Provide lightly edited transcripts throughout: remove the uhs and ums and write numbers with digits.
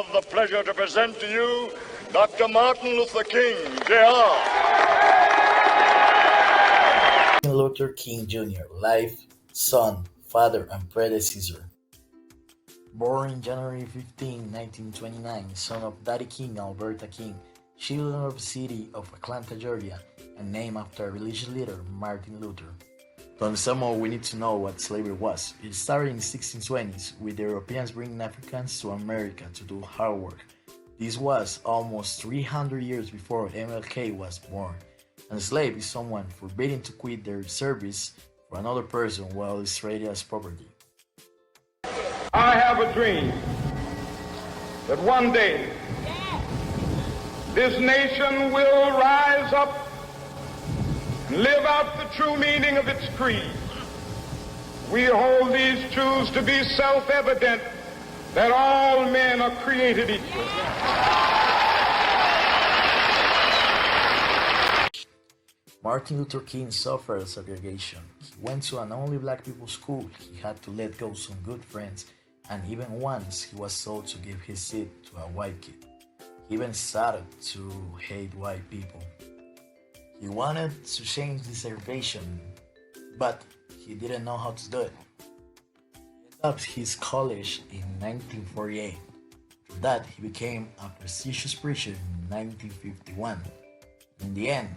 have the pleasure to present to you Dr. Martin Luther King, Jr. Martin Luther King Jr., life, son, father, and predecessor. Born January 15, 1929, son of Daddy King and Alberta King, children of the city of Atlanta, Georgia, and named after religious leader Martin Luther. To understand more, we need to know what slavery was. It started in the 1620s with the Europeans bringing Africans to America to do hard work. This was almost 300 years before MLK was born. An slave is someone forbidden to quit their service for another person while it's traded as property. I have a dream that one day this nation will rise up and live out the true meaning of its creed. We hold these truths to be self-evident, that all men are created equal. Martin Luther King suffered segregation. He went to an only black people's school. He had to let go some good friends, and even once he was told to give his seat to a white kid. He even started to hate white people. He wanted to change the segregation, but he didn't know how to do it. He ended up his college in 1948. After that, he became a prestigious preacher in 1951. In the end,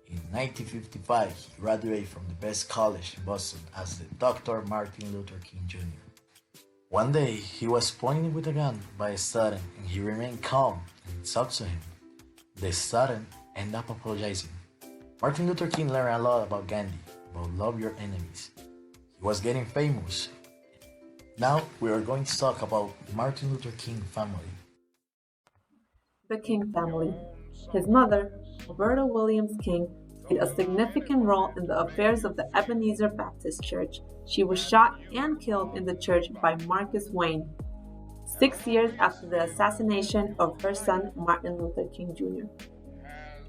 in 1955, he graduated from the best college in Boston as the Dr. Martin Luther King Jr. One day, he was pointed with a gun by a student and he remained calm and talked to him. The student ended up apologizing. Martin Luther King learned a lot about Gandhi, about love your enemies. He was getting famous. Now we are going to talk about Martin Luther King family. The King family. His mother, Roberta Williams King, played a significant role in the affairs of the Ebenezer Baptist Church. She was shot and killed in the church by Marcus Wayne, 6 years after the assassination of her son, Martin Luther King Jr.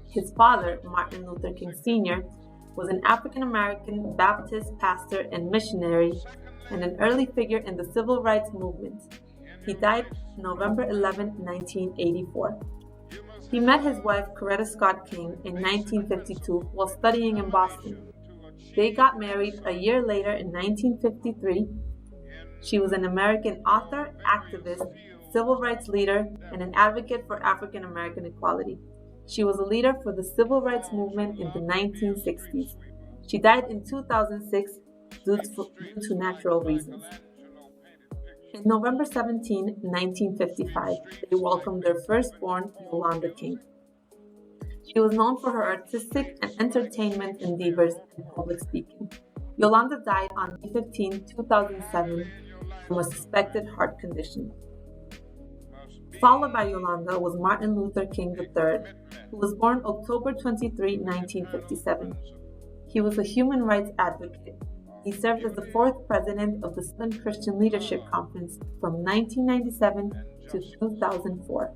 His father, Martin Luther King Sr., was an African-American Baptist pastor and missionary and an early figure in the civil rights movement. He died November 11, 1984. He met his wife, Coretta Scott King, in 1952 while studying in Boston. They got married a year later in 1953. She was an American author, activist, civil rights leader, and an advocate for African American equality. She was a leader for the civil rights movement in the 1960s. She died in 2006 due to natural reasons. On November 17, 1955, they welcomed their firstborn, Yolanda King. She was known for her artistic and entertainment endeavors and public speaking. Yolanda died on May 15, 2007 from a suspected heart condition. Followed by Yolanda was Martin Luther King III, who was born October 23, 1957. He was a human rights advocate. He served as the fourth president of the Southern Christian Leadership Conference from 1997 to 2004.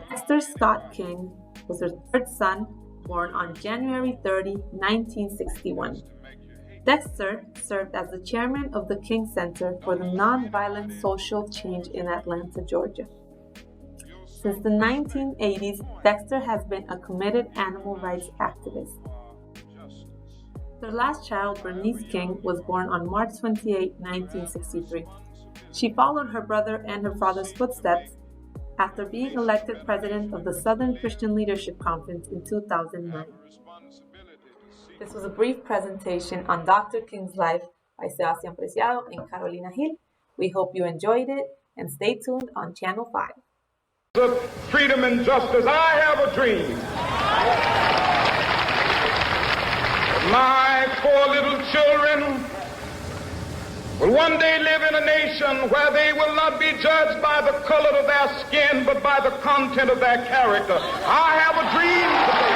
Dexter Scott King was her third son, born on January 30, 1961. Dexter served as the chairman of the King Center for the Nonviolent Social Change in Atlanta, Georgia. Since the 1980s, Dexter has been a committed animal rights activist. Their last child, Bernice King, was born on March 28, 1963. She followed her brother and her father's footsteps after being elected president of the Southern Christian Leadership Conference in 2009. This was a brief presentation on Dr. King's life by Sebastian Preciado and Carolina Gil. We hope you enjoyed it and stay tuned on Channel 5. Freedom and justice. I have a dream. My four little children will one day live in a nation where they will not be judged by the color of their skin, but by the content of their character. I have a dream.